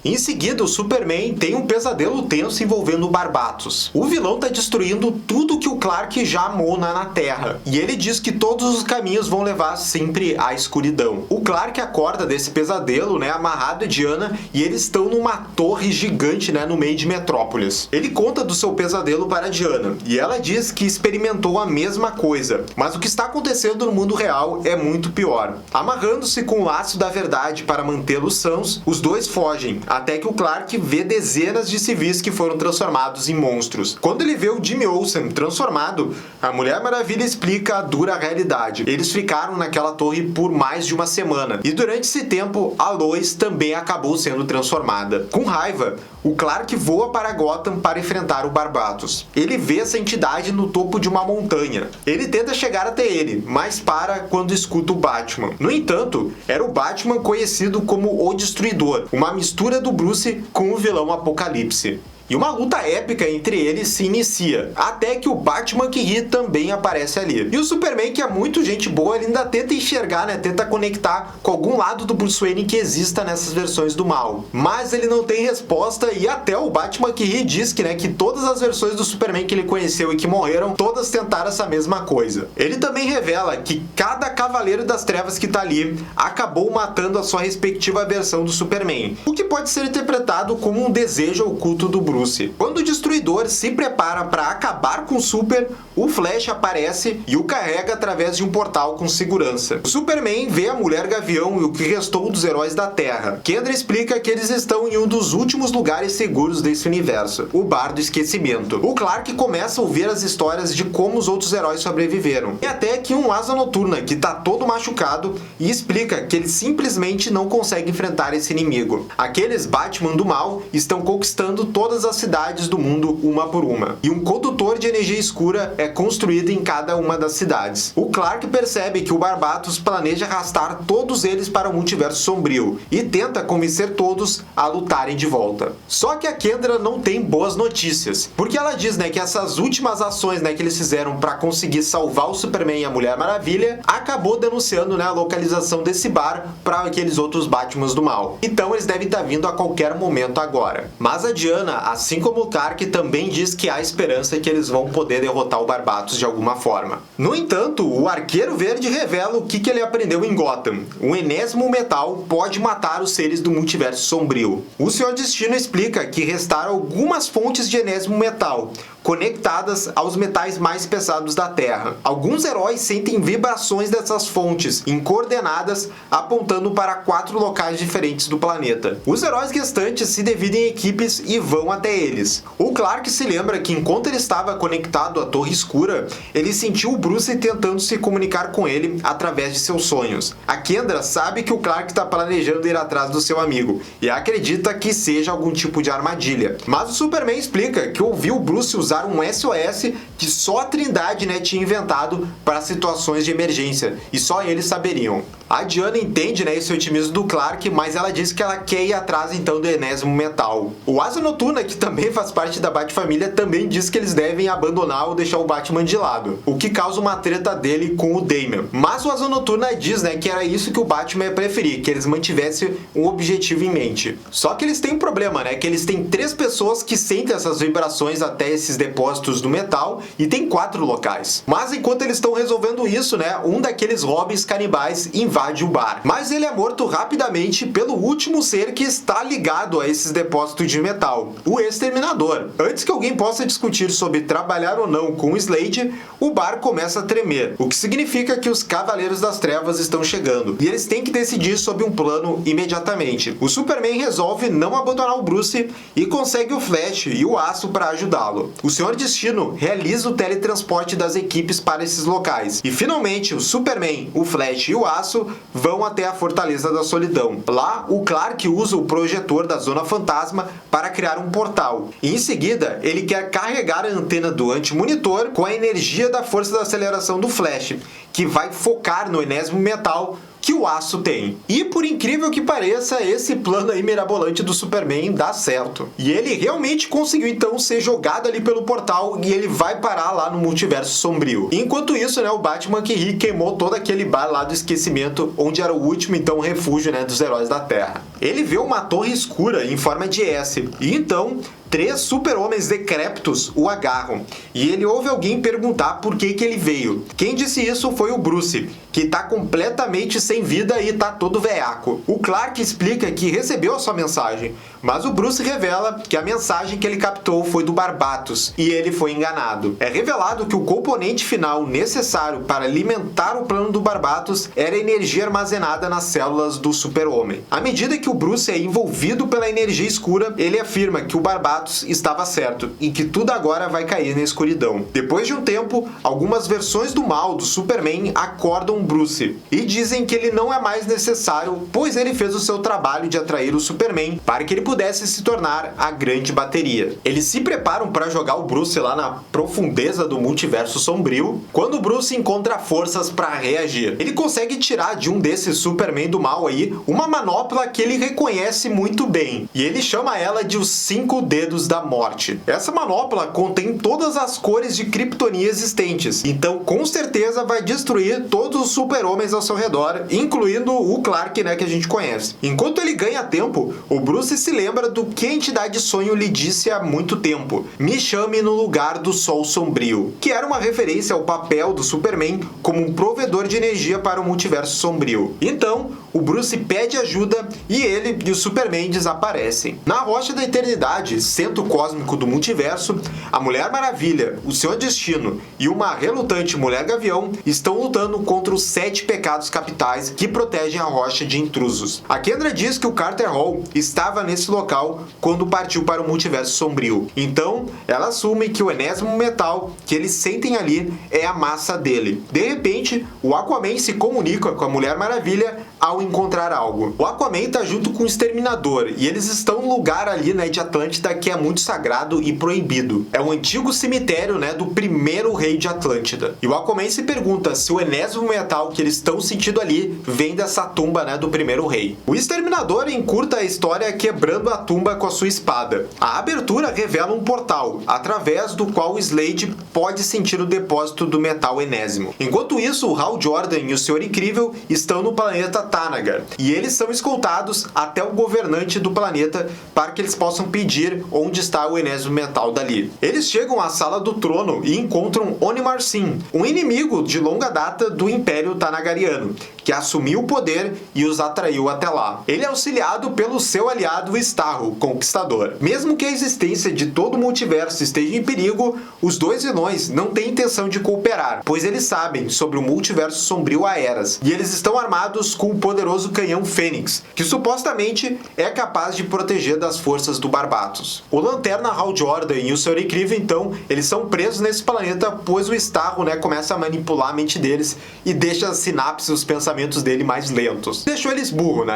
Em seguida, o Superman tem um pesadelo tenso envolvendo o Barbatos. O vilão está destruindo tudo que o Clark já amou na Terra. E ele diz que todos os caminhos vão levar sempre à escuridão. O Clark acorda desse pesadelo, amarrado a Diana, e eles estão numa torre gigante, no meio de Metrópolis. Ele conta do seu pesadelo para a Diana, e ela diz que experimentou a mesma coisa. Mas o que está acontecendo no mundo real é muito pior. Amarrando-se com o laço da verdade para mantê-los sãos, os dois fogem, até que o Clark vê dezenas de civis que foram transformados em monstros. Quando ele vê o Jimmy Olsen transformado, a Mulher Maravilha explica a dura realidade. Eles ficaram naquela torre por mais de uma semana, e durante esse tempo, a Lois também acabou sendo transformada. Com raiva, o Clark voa para Gotham para enfrentar o Barbatos. Ele vê essa entidade no topo de uma montanha. Ele tenta chegar até ele, mas para quando escuta o Batman. No entanto, era o Batman conhecido como o Destruidor, uma mistura do Bruce com o vilão Apocalipse. E uma luta épica entre eles se inicia, até que o Batman que ri também aparece ali. E o Superman, que é muito gente boa, ele ainda tenta enxergar, tenta conectar com algum lado do Bruce Wayne que exista nessas versões do mal. Mas ele não tem resposta, e até o Batman que ri diz que todas as versões do Superman que ele conheceu e que morreram, todas tentaram essa mesma coisa. Ele também revela que cada Cavaleiro das Trevas que tá ali acabou matando a sua respectiva versão do Superman, o que pode ser interpretado como um desejo oculto do Bruce. Quando o Destruidor se prepara para acabar com o Super, o Flash aparece e o carrega através de um portal com segurança. O Superman vê a Mulher Gavião e o que restou dos heróis da Terra. Kendra explica que eles estão em um dos últimos lugares seguros desse universo, o Bar do Esquecimento. O Clark começa a ouvir as histórias de como os outros heróis sobreviveram. E até que um Asa Noturna, que tá todo machucado, e explica que ele simplesmente não consegue enfrentar esse inimigo. Aqueles Batman do mal estão conquistando todas as cidades do mundo uma por uma, e um condutor de energia escura é construído em cada uma das cidades. O Clark percebe que o Barbatos planeja arrastar todos eles para o multiverso sombrio e tenta convencer todos a lutarem de volta. Só que a Kendra não tem boas notícias, porque ela diz que essas últimas ações que eles fizeram para conseguir salvar o Superman e a Mulher Maravilha acabou denunciando a localização desse bar para aqueles outros Batmans do mal. Então eles devem estar vindo a qualquer momento agora. Mas a Diana, assim como o Clark, também diz que há esperança que eles vão poder derrotar o Barbatos de alguma forma. No entanto, o Arqueiro Verde revela o que ele aprendeu em Gotham. O enésimo metal pode matar os seres do multiverso sombrio. O Senhor Destino explica que restaram algumas fontes de enésimo metal, conectadas aos metais mais pesados da Terra. Alguns heróis sentem vibrações dessas fontes em coordenadas apontando para 4 locais diferentes do planeta. Os heróis restantes se dividem em equipes e vão até eles. O Clark se lembra que enquanto ele estava conectado à Torre Escura, ele sentiu o Bruce tentando se comunicar com ele através de seus sonhos. A Kendra sabe que o Clark está planejando ir atrás do seu amigo e acredita que seja algum tipo de armadilha. Mas o Superman explica que ouviu o Bruce usar um SOS que só a Trindade, tinha inventado para situações de emergência e só eles saberiam. A Diana entende, esse otimismo do Clark, mas ela diz que ela quer ir atrás então do enésimo metal. O Asa Noturna, que também faz parte da Bat-família, também diz que eles devem abandonar ou deixar o Batman de lado, o que causa uma treta dele com o Damian. Mas o Asa Noturna diz, que era isso que o Batman ia preferir, que eles mantivessem um objetivo em mente. Só que eles têm um problema, que eles têm 3 pessoas que sentem essas vibrações até esses depósitos do metal e tem 4 locais. Mas enquanto eles estão resolvendo isso, um daqueles Robins canibais invade o bar. Mas ele é morto rapidamente pelo último ser que está ligado a esses depósitos de metal, o Exterminador. Antes que alguém possa discutir sobre trabalhar ou não com o Slade, o bar começa a tremer, o que significa que os Cavaleiros das Trevas estão chegando, e eles têm que decidir sobre um plano imediatamente. O Superman resolve não abandonar o Bruce e consegue o Flash e o Aço para ajudá-lo. O Senhor Destino realiza o teletransporte das equipes para esses locais, e finalmente o Superman, o Flash e o Aço vão até a Fortaleza da Solidão. Lá, o Clark usa o projetor da Zona Fantasma para criar um portal. E em seguida, ele quer carregar a antena do anti-monitor com a energia da força da aceleração do Flash, que vai focar no enésimo metal que o Aço tem. E por incrível que pareça, esse plano aí mirabolante do Superman dá certo. E ele realmente conseguiu então ser jogado ali pelo portal e ele vai parar lá no multiverso sombrio. Enquanto isso, o Batman que ri queimou todo aquele bar lá do esquecimento, onde era o último então refúgio dos heróis da Terra. Ele vê uma torre escura em forma de S e então 3 super-homens decrépitos o agarram, e ele ouve alguém perguntar por que ele veio. Quem disse isso foi o Bruce, que tá completamente sem vida e tá todo veaco. O Clark explica que recebeu a sua mensagem, mas o Bruce revela que a mensagem que ele captou foi do Barbatos, e ele foi enganado. É revelado que o componente final necessário para alimentar o plano do Barbatos era a energia armazenada nas células do super-homem. À medida que o Bruce é envolvido pela energia escura, ele afirma que o Barbatos estava certo e que tudo agora vai cair na escuridão. Depois de um tempo, algumas versões do mal do Superman acordam Bruce e dizem que ele não é mais necessário, pois ele fez o seu trabalho de atrair o Superman para que ele pudesse se tornar a grande bateria. Eles se preparam para jogar o Bruce lá na profundeza do multiverso sombrio, quando o Bruce encontra forças para reagir. Ele consegue tirar de um desses Superman do mal aí uma manopla que ele reconhece muito bem, e ele chama ela de os 5 dedos da morte. Essa manopla contém todas as cores de Kryptonia existentes, então com certeza vai destruir todos os super-homens ao seu redor, incluindo o Clark, que a gente conhece. Enquanto ele ganha tempo, o Bruce se lembra do que a entidade sonho lhe disse há muito tempo: me chame no lugar do sol sombrio, que era uma referência ao papel do Superman como um provedor de energia para o multiverso sombrio. Então, o Bruce pede ajuda e ele e o Superman desaparecem. Na Rocha da Eternidade, centro cósmico do multiverso, a Mulher Maravilha, o Senhor Destino e uma relutante Mulher Gavião estão lutando contra os 7 pecados capitais que protegem a Rocha de intrusos. A Kendra diz que o Carter Hall estava nesse local quando partiu para o multiverso sombrio. Então, ela assume que o enésimo metal que eles sentem ali é a massa dele. De repente, o Aquaman se comunica com a Mulher Maravilha ao encontrar algo. O Aquaman está junto com o Exterminador e eles estão num lugar ali de Atlântida que é muito sagrado e proibido. É o antigo cemitério do primeiro rei de Atlântida. E o Aquaman se pergunta se o enésimo metal que eles estão sentindo ali vem dessa tumba do primeiro rei. O Exterminador encurta a história quebrando a tumba com a sua espada. A abertura revela um portal, através do qual o Slade pode sentir o depósito do metal enésimo. Enquanto isso, o Hal Jordan e o Senhor Incrível estão no planeta Thanagar, e eles são escoltados até o governante do planeta para que eles possam pedir onde está o enésimo metal dali. Eles chegam à Sala do Trono e encontram Onimar Sin, um inimigo de longa data do Império Tanagariano, que assumiu o poder e os atraiu até lá. Ele é auxiliado pelo seu aliado Starro, Conquistador. Mesmo que a existência de todo o multiverso esteja em perigo, os dois vilões não têm intenção de cooperar, pois eles sabem sobre o multiverso sombrio há eras, e eles estão armados com o poderoso canhão Fênix, que supostamente é capaz de proteger das forças do Barbatos. O Lanterna Hal Jordan e o Senhor Incrível, então, eles são presos nesse planeta, pois o Starro, começa a manipular a mente deles e deixa as sinapses, os pensamentos dele mais lentos. Deixou eles burros,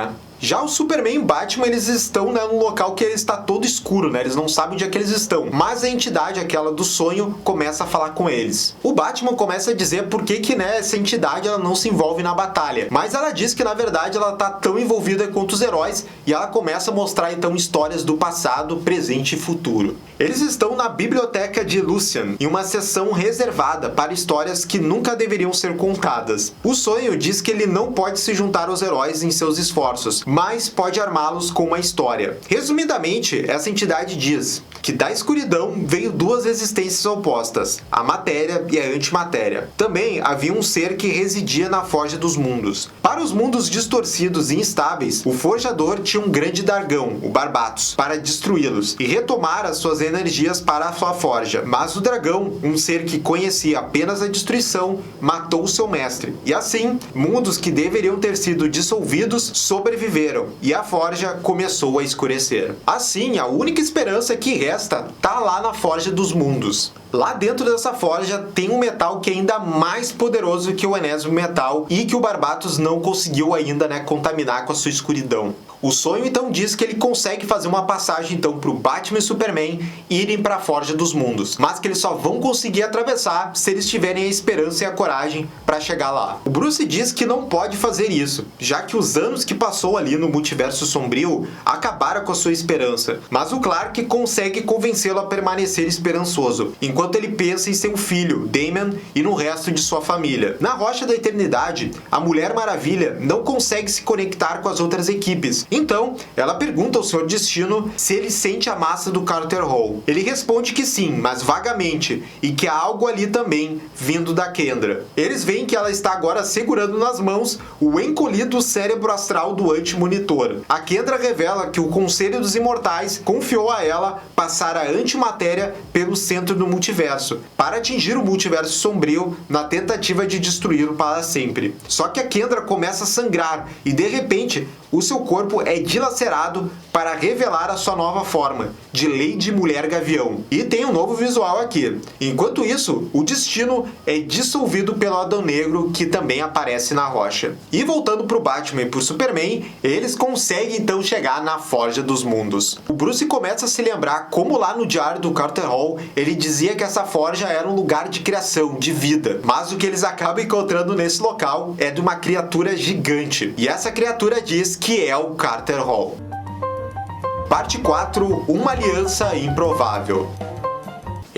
Já o Superman e o Batman, eles estão num local que está todo escuro, Eles não sabem onde é que eles estão. Mas a entidade, aquela do sonho, começa a falar com eles. O Batman começa a dizer por que essa entidade ela não se envolve na batalha. Mas ela diz que, na verdade, ela está tão envolvida quanto os heróis e ela começa a mostrar, então, histórias do passado, presente e futuro. Eles estão na biblioteca de Lucian, em uma seção reservada para histórias que nunca deveriam ser contadas. O sonho diz que ele não pode se juntar aos heróis em seus esforços, mas pode armá-los com uma história. Resumidamente, essa entidade diz que da escuridão veio duas existências opostas, a matéria e a antimatéria. Também havia um ser que residia na Forja dos Mundos. Para os mundos distorcidos e instáveis, o Forjador tinha um grande dragão, o Barbatos, para destruí-los e retomar as suas energias para a sua forja. Mas o dragão, um ser que conhecia apenas a destruição, matou seu mestre. E assim, mundos que deveriam ter sido dissolvidos sobreviveram e a forja começou a escurecer. Assim, a única esperança que resta tá lá na Forja dos Mundos. Lá dentro dessa forja tem um metal que é ainda mais poderoso que o enésimo metal e que o Barbatos não conseguiu ainda contaminar com a sua escuridão. O sonho então diz que ele consegue fazer uma passagem então para o Batman e Superman irem para a Forja dos Mundos, mas que eles só vão conseguir atravessar se eles tiverem a esperança e a coragem para chegar lá. O Bruce diz que não pode fazer isso, já que os anos que passou ali no multiverso sombrio acabaram com a sua esperança, mas o Clark consegue convencê-lo a permanecer esperançoso, enquanto ele pensa em seu filho, Damian, e no resto de sua família. Na Rocha da Eternidade, a Mulher Maravilha não consegue se conectar com as outras equipes. Então, ela pergunta ao Senhor Destino se ele sente a massa do Carter Hall. Ele responde que sim, mas vagamente, e que há algo ali também vindo da Kendra. Eles veem que ela está agora segurando nas mãos o encolhido cérebro astral do Anti-Monitor. A Kendra revela que o Conselho dos Imortais confiou a ela passar a antimatéria pelo centro do multiverso, para atingir o multiverso sombrio na tentativa de destruí-lo para sempre. Só que a Kendra começa a sangrar e de repente o seu corpo é dilacerado para revelar a sua nova forma, de Lady Mulher Gavião. E tem um novo visual aqui. Enquanto isso, o Destino é dissolvido pelo Adão Negro, que também aparece na rocha. E voltando pro Batman e pro Superman, eles conseguem então chegar na Forja dos Mundos. O Bruce começa a se lembrar como lá no diário do Carter Hall, ele dizia que essa forja era um lugar de criação, de vida. Mas o que eles acabam encontrando nesse local é de uma criatura gigante. E essa criatura diz que é o Carter Hall. Parte 4. Uma aliança improvável.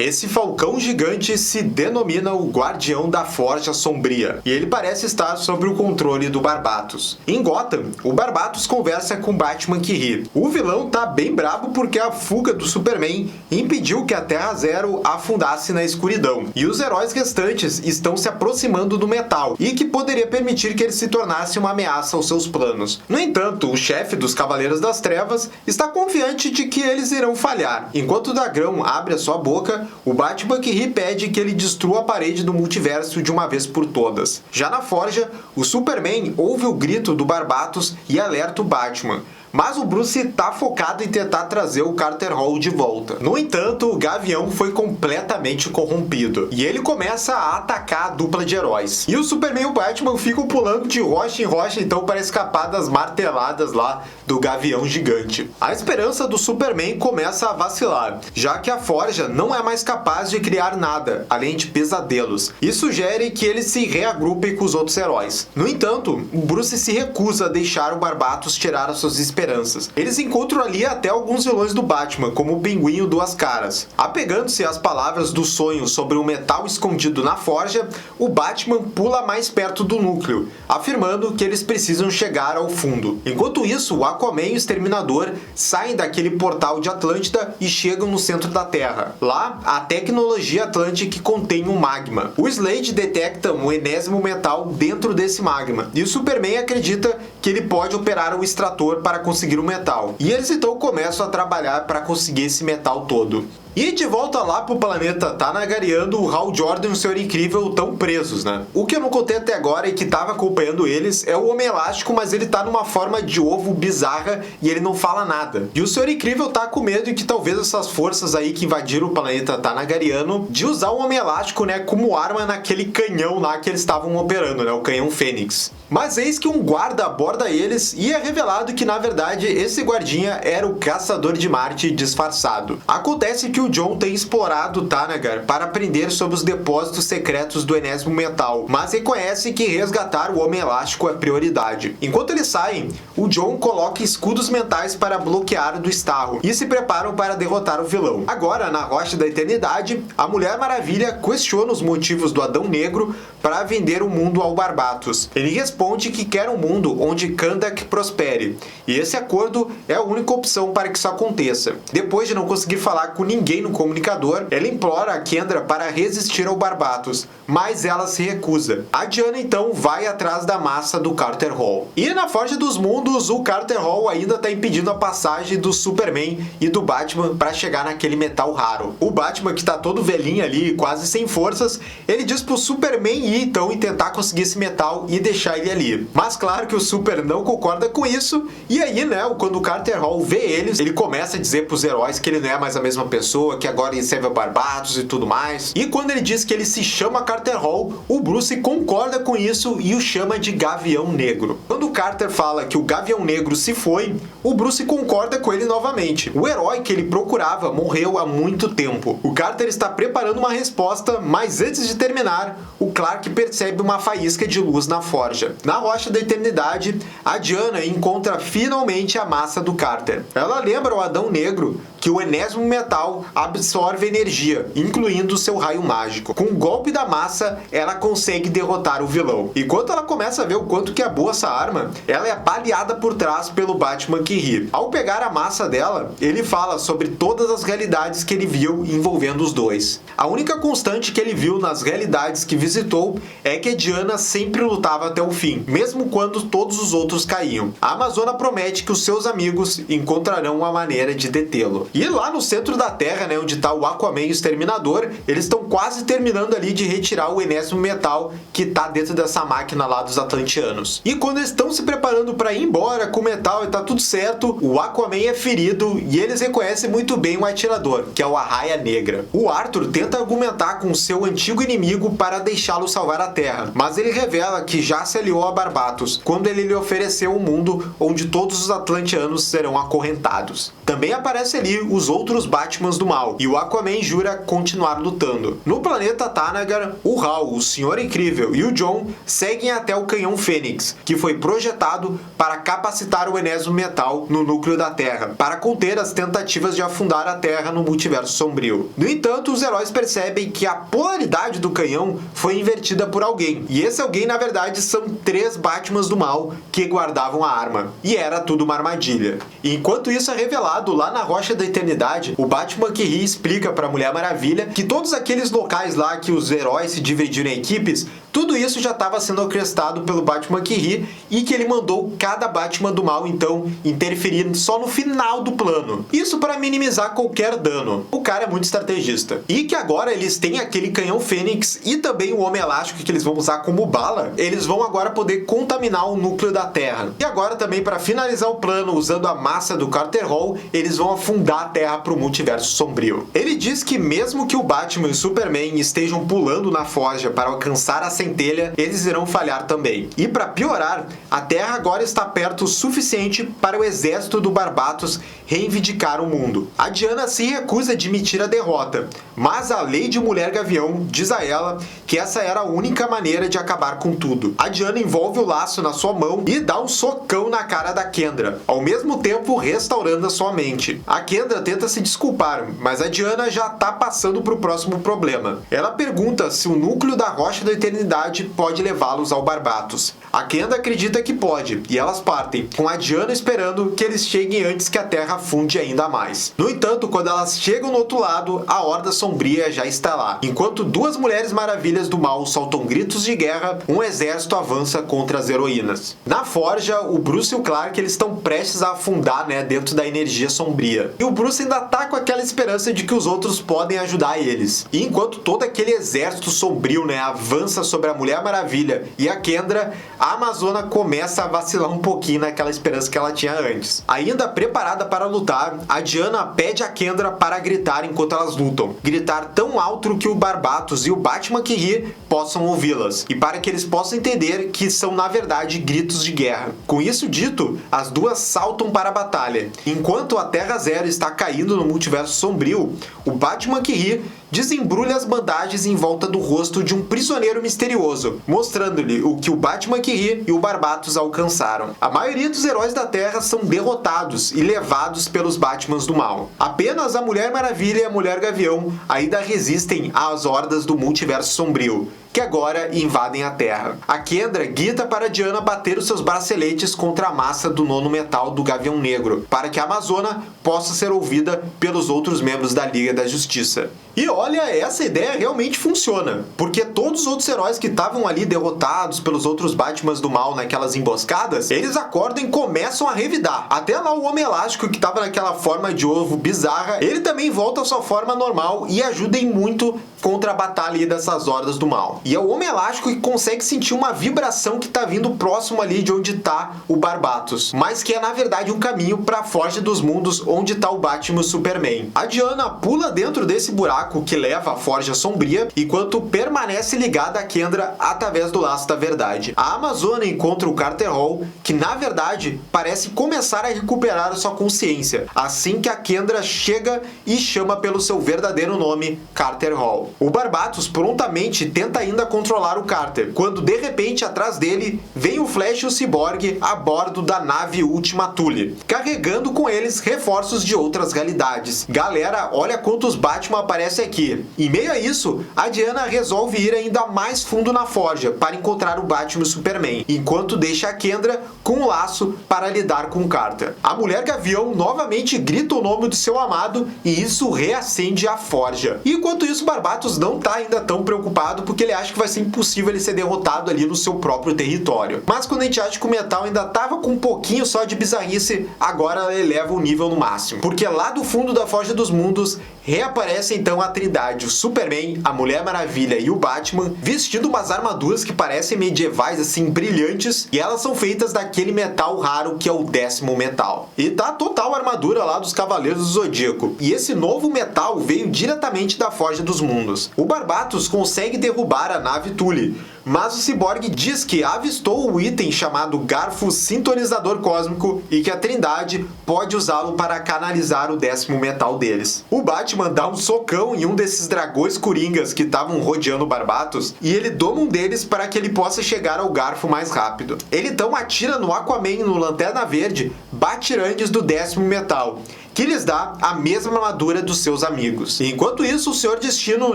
Esse falcão gigante se denomina o Guardião da Forja Sombria, e ele parece estar sob o controle do Barbatos. Em Gotham, o Barbatos conversa com Batman que ri. O vilão tá bem brabo porque a fuga do Superman impediu que a Terra Zero afundasse na escuridão, e os heróis restantes estão se aproximando do metal, e que poderia permitir que ele se tornasse uma ameaça aos seus planos. No entanto, o chefe dos Cavaleiros das Trevas está confiante de que eles irão falhar. Enquanto o dragão abre a sua boca, o Batman que ri pede que ele destrua a parede do multiverso de uma vez por todas. Já na Forja, o Superman ouve o grito do Barbatos e alerta o Batman. Mas o Bruce tá focado em tentar trazer o Carter Hall de volta. No entanto, o Gavião foi completamente corrompido, e ele começa a atacar a dupla de heróis. E o Superman e o Batman ficam pulando de rocha em rocha então para escapar das marteladas lá do Gavião gigante. A esperança do Superman começa a vacilar, já que a Forja não é mais capaz de criar nada, além de pesadelos, e sugere que ele se reagrupe com os outros heróis. No entanto, o Bruce se recusa a deixar o Barbatos tirar as suas esperanças esperanças. Eles encontram ali até alguns vilões do Batman, como o Pinguim Duas Caras. Apegando-se às palavras do sonho sobre um metal escondido na forja, o Batman pula mais perto do núcleo, afirmando que eles precisam chegar ao fundo. Enquanto isso, o Aquaman e o Exterminador saem daquele portal de Atlântida e chegam no centro da Terra. Lá, a tecnologia Atlantic contém um magma. O Slade detecta um enésimo metal dentro desse magma, e o Superman acredita que ele pode operar o extrator para conseguir o metal. E eles então começam a trabalhar para conseguir esse metal todo. E de volta lá pro planeta Tanagariano, o Hal Jordan e o Senhor Incrível estão presos, né? O que eu não contei até agora e que tava acompanhando eles é o Homem Elástico, mas ele tá numa forma de ovo bizarra e ele não fala nada. E o Senhor Incrível tá com medo de que talvez essas forças aí que invadiram o planeta Tanagariano de usar o Homem Elástico, né, como arma naquele canhão lá que eles estavam operando, né, o canhão Fênix. Mas eis que um guarda aborda eles e é revelado que na verdade esse guardinha era o Caçador de Marte disfarçado. Acontece que o John tem explorado Thanagar para aprender sobre os depósitos secretos do enésimo metal, mas reconhece que resgatar o Homem Elástico é prioridade. Enquanto eles saem, o John coloca escudos mentais para bloquear o do Starro e se preparam para derrotar o vilão. Agora, na Rocha da Eternidade, a Mulher Maravilha questiona os motivos do Adão Negro para vender o mundo ao Barbatos. Ele responde que quer um mundo onde Kahndaq prospere, e esse acordo é a única opção para que isso aconteça. Depois de não conseguir falar com ninguém no comunicador, ela implora a Kendra para resistir ao Barbatos, mas ela se recusa. A Diana então vai atrás da massa do Carter Hall. E na Forja dos Mundos, o Carter Hall ainda está impedindo a passagem do Superman e do Batman para chegar naquele metal raro. O Batman, que está todo velhinho ali, quase sem forças, ele diz pro Superman ir então e tentar conseguir esse metal e deixar ele ali. Mas claro que o Super não concorda com isso, e aí, né, quando o Carter Hall vê eles, ele começa a dizer pros heróis que ele não é mais a mesma pessoa, que agora ele serve a Barbatos e tudo mais. E quando ele diz que ele se chama Carter Hall, o Bruce concorda com isso e o chama de Gavião Negro. Quando o Carter fala que o Gavião Negro se foi, o Bruce concorda com ele novamente. O herói que ele procurava morreu há muito tempo. O Carter está preparando uma resposta, mas antes de terminar, o Clark percebe uma faísca de luz na forja. Na Rocha da Eternidade, a Diana encontra finalmente a massa do Carter. Ela lembra ao Adão Negro que o enésimo metal absorve energia, incluindo seu raio mágico. Com o golpe da massa, ela consegue derrotar o vilão. E quando ela começa a ver o quanto que é boa essa arma, ela é baleada por trás pelo Batman que ri. Ao pegar a massa dela, ele fala sobre todas as realidades que ele viu envolvendo os dois. A única constante que ele viu nas realidades que visitou é que a Diana sempre lutava até o fim, mesmo quando todos os outros caíam. A Amazona promete que os seus amigos encontrarão uma maneira de detê-lo. E lá no centro da Terra, né, onde está o Aquaman e o Exterminador, eles estão quase terminando ali de retirar o enésimo metal que está dentro dessa máquina lá dos Atlantianos. E quando eles estão se preparando para ir embora com o metal e tá tudo certo, o Aquaman é ferido e eles reconhecem muito bem o atirador, que é o Arraia Negra. O Arthur tenta argumentar com seu antigo inimigo para deixá-lo salvar a Terra, mas ele revela que já se aliou a Barbatos quando ele lhe ofereceu um mundo onde todos os Atlantianos serão acorrentados. Também aparece ali os outros Batmans do mal, e o Aquaman jura continuar lutando. No planeta Thanagar, o Hal, o Senhor Incrível e o John seguem até o canhão Fênix, que foi projetado para capacitar o enésimo metal no núcleo da Terra, para conter as tentativas de afundar a Terra no multiverso sombrio. No entanto, os heróis percebem que a polaridade do canhão foi invertida por alguém, e esse alguém na verdade são 3 Batmans do mal que guardavam a arma, e era tudo uma armadilha. E enquanto isso é revelado lá na Rocha da Eternidade, o Batman que ri explica para a Mulher Maravilha que todos aqueles locais lá que os heróis se dividiram em equipes, tudo isso já estava sendo orquestrado pelo Batman que ri e que ele mandou cada Batman do mal então interferir só no final do plano. Isso para minimizar qualquer dano. O cara é muito estrategista. E que agora eles têm aquele canhão Fênix e também o Homem Elástico que eles vão usar como bala, eles vão agora poder contaminar o núcleo da Terra. E agora também para finalizar o plano usando a massa do Carter Hall, eles vão afundar a Terra para o multiverso sombrio. Ele diz que mesmo que o Batman e o Superman estejam pulando na forja para alcançar a centelha, eles irão falhar também. E para piorar, a Terra agora está perto o suficiente para o exército do Barbatos reivindicar o mundo. A Diana se recusa a admitir a derrota, mas a Lady Mulher Gavião diz a ela que essa era a única maneira de acabar com tudo. A Diana envolve o laço na sua mão e dá um socão na cara da Kendra, ao mesmo tempo restaurando a sua mente. A Kendra tenta se desculpar, mas a Diana já tá passando pro próximo problema. Ela pergunta se o núcleo da Rocha da Eternidade pode levá-los ao Barbatos. A Kendra acredita que pode, e elas partem, com a Diana esperando que eles cheguem antes que a Terra afunde ainda mais. No entanto, quando elas chegam no outro lado, a Horda Sombria já está lá. Enquanto duas Mulheres Maravilhas do Mal soltam gritos de guerra, um exército avança contra as heroínas. Na Forja, o Bruce e o Clark eles estão prestes a afundar, dentro da energia sombria. E o Bruce ainda tá com aquela esperança de que os outros podem ajudar eles. E enquanto todo aquele exército sombrio, avança sobre a Mulher Maravilha e a Kendra, a Amazona começa a vacilar um pouquinho naquela esperança que ela tinha antes. Ainda preparada para lutar, a Diana pede a Kendra para gritar enquanto elas lutam. Gritar tão alto que o Barbatos e o Batman que ri possam ouvi-las. E para que eles possam entender que são na verdade gritos de guerra. Com isso dito, as duas saltam para a batalha. Enquanto a Terra Zero está caindo no multiverso sombrio, o Batman que ri desembrulha as bandagens em volta do rosto de um prisioneiro misterioso, mostrando-lhe o que o Batman que ri e o Barbatos alcançaram. A maioria dos heróis da Terra são derrotados e levados pelos Batmans do mal. Apenas a Mulher Maravilha e a Mulher Gavião ainda resistem às hordas do multiverso sombrio, que agora invadem a Terra. A Kendra grita para Diana bater os seus braceletes contra a massa do nono metal do Gavião Negro, para que a Amazona possa ser ouvida pelos outros membros da Liga da Justiça. E olha, essa ideia realmente funciona, porque todos os outros heróis que estavam ali derrotados pelos outros Batmans do mal naquelas emboscadas, eles acordam e começam a revidar. Até lá o Homem Elástico, que estava naquela forma de ovo bizarra, ele também volta à sua forma normal e ajuda em muito contra a batalha dessas hordas do mal. E é o Homem Elástico que consegue sentir uma vibração que está vindo próximo ali de onde está o Barbatos, mas que é na verdade um caminho para a Forja dos Mundos, onde está o Batman e o Superman. A Diana pula dentro desse buraco que leva à Forja Sombria, enquanto permanece ligada a Kendra através do laço da verdade. A Amazona encontra o Carter Hall, que na verdade parece começar a recuperar a sua consciência, assim que a Kendra chega e chama pelo seu verdadeiro nome, Carter Hall. O Barbatos prontamente tenta ainda controlar o Carter, quando de repente atrás dele vem o Flash e o Cyborg a bordo da nave Ultima Thule, carregando com eles reforços de outras realidades. Galera, olha quantos Batman aparecem aqui. Em meio a isso, a Diana resolve ir ainda mais fundo na Forja para encontrar o Batman e o Superman, enquanto deixa a Kendra com um laço para lidar com o Carter. A Mulher Gavião novamente grita o nome do seu amado e isso reacende a Forja. E enquanto isso, Barbatos não está ainda tão preocupado porque ele acha que vai ser impossível ele ser derrotado ali no seu próprio território. Mas quando a gente acha que o metal ainda estava com um pouquinho só de bizarrice, agora ele eleva o nível no máximo. Porque lá do fundo da Forja dos Mundos reaparece então a Trindade, o Superman, a Mulher Maravilha e o Batman, vestindo umas armaduras que parecem medievais assim, brilhantes, e elas são feitas daquele metal raro que é o 10º metal. E tá total a armadura lá dos Cavaleiros do Zodíaco. E esse novo metal veio diretamente da Forja dos Mundos. O Barbatos consegue derrubar a nave Thule, mas o Cyborg diz que avistou o item chamado Garfo Sintonizador Cósmico e que a Trindade pode usá-lo para canalizar o 10º metal deles. O Batman dá um socão em um desses dragões coringas que estavam rodeando o Barbatos e ele doma um deles para que ele possa chegar ao garfo mais rápido. Ele então atira no Aquaman e no Lanterna Verde batirantes do 10º metal, que lhes dá a mesma armadura dos seus amigos. Enquanto isso, o Senhor Destino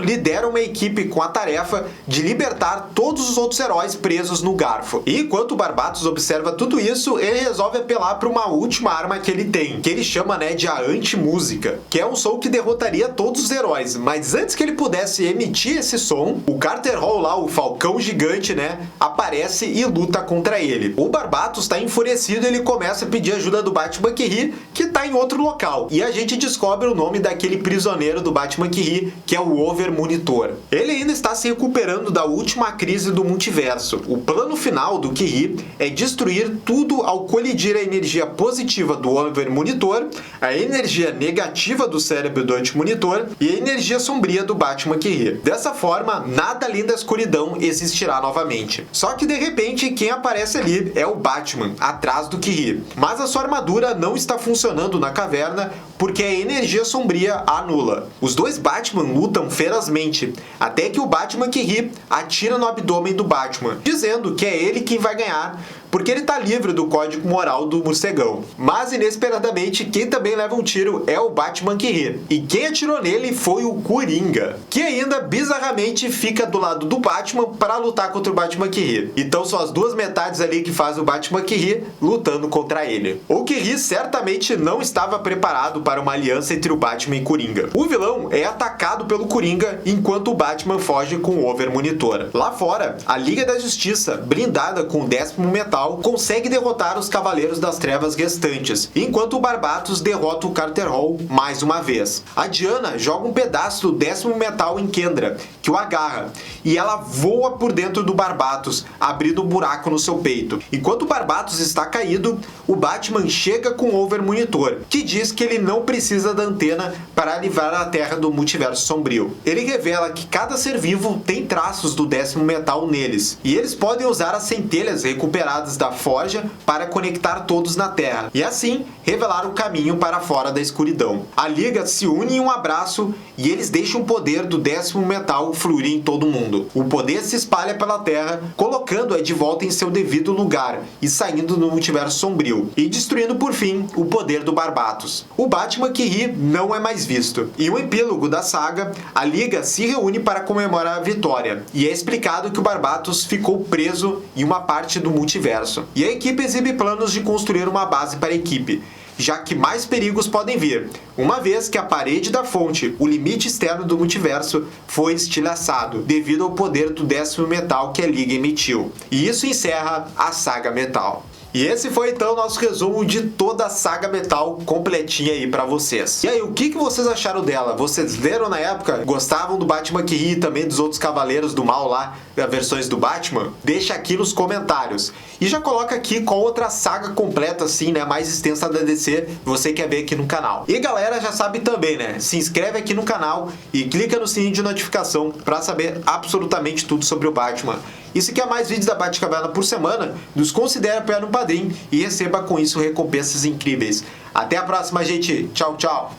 lidera uma equipe com a tarefa de libertar todos os outros heróis presos no garfo. E enquanto o Barbatos observa tudo isso, ele resolve apelar para uma última arma que ele tem, que ele chama de a anti-música, que é um som que derrotaria todos os heróis. Mas antes que ele pudesse emitir esse som, o Carter Hall lá, o Falcão Gigante, aparece e luta contra ele. O Barbatos está enfurecido e ele começa a pedir ajuda mochila do Batman que ri, que tá em outro local. E a gente descobre o nome daquele prisioneiro do Batman que ri, que é o Over Monitor. Ele ainda está se recuperando da última crise do multiverso. O plano final do que ri é destruir tudo ao colidir a energia positiva do Over Monitor, a energia negativa do cérebro do Anti-Monitor e a energia sombria do Batman que ri. Dessa forma, nada além da escuridão existirá novamente. Só que de repente quem aparece ali é o Batman, atrás do que ri. Mas a sua armadura não está funcionando na caverna porque a energia sombria a anula. Os dois Batman lutam ferozmente, até que o Batman que ri atira no abdômen do Batman, dizendo que é ele quem vai ganhar, porque ele tá livre do código moral do morcegão. Mas inesperadamente, quem também leva um tiro é o Batman que ri. E quem atirou nele foi o Coringa, que ainda bizarramente fica do lado do Batman para lutar contra o Batman que ri. Então são as duas metades ali que fazem o Batman que ri lutando contra ele. O que ri certamente não estava preparado para uma aliança entre o Batman e Coringa. O vilão é atacado pelo Coringa enquanto o Batman foge com o Over Monitor. Lá fora, a Liga da Justiça, blindada com o 10º metal, consegue derrotar os Cavaleiros das Trevas restantes, enquanto o Barbatos derrota o Carter Hall mais uma vez. A Diana joga um pedaço do 10º metal em Kendra, que o agarra, e ela voa por dentro do Barbatos, abrindo um buraco no seu peito. Enquanto o Barbatos está caído, o Batman chega com o Over Monitor, que diz que ele não precisa da antena para livrar a Terra do multiverso sombrio. Ele revela que cada ser vivo tem traços do 10º metal neles, e eles podem usar as centelhas recuperadas da forja para conectar todos na Terra, e assim revelar o caminho para fora da escuridão. A Liga se une em um abraço e eles deixam o poder do 10º metal fluir em todo mundo. O poder se espalha pela Terra, colocando-a de volta em seu devido lugar e saindo do multiverso sombrio, e destruindo por fim o poder do Barbatos. O Batman que ri não é mais visto. Em um epílogo da saga, a Liga se reúne para comemorar a vitória, e é explicado que o Barbatos ficou preso em uma parte do multiverso. E a equipe exibe planos de construir uma base para a equipe, já que mais perigos podem vir, uma vez que a parede da fonte, o limite externo do multiverso, foi estilhaçado devido ao poder do 10º metal que a Liga emitiu. E isso encerra a saga Metal. E esse foi então o nosso resumo de toda a saga Metal completinha aí pra vocês. E aí, o que vocês acharam dela? Vocês leram na época? Gostavam do Batman que ri e também dos outros Cavaleiros do Mal lá, versões do Batman? Deixa aqui nos comentários. E já coloca aqui qual outra saga completa assim, né, mais extensa da DC você quer ver aqui no canal. E galera, já sabe também, né, se inscreve aqui no canal e clica no sininho de notificação pra saber absolutamente tudo sobre o Batman. E se quer mais vídeos da Batcaverna por semana, nos considere apoiar no Padrim e receba com isso recompensas incríveis. Até a próxima, gente. Tchau, tchau.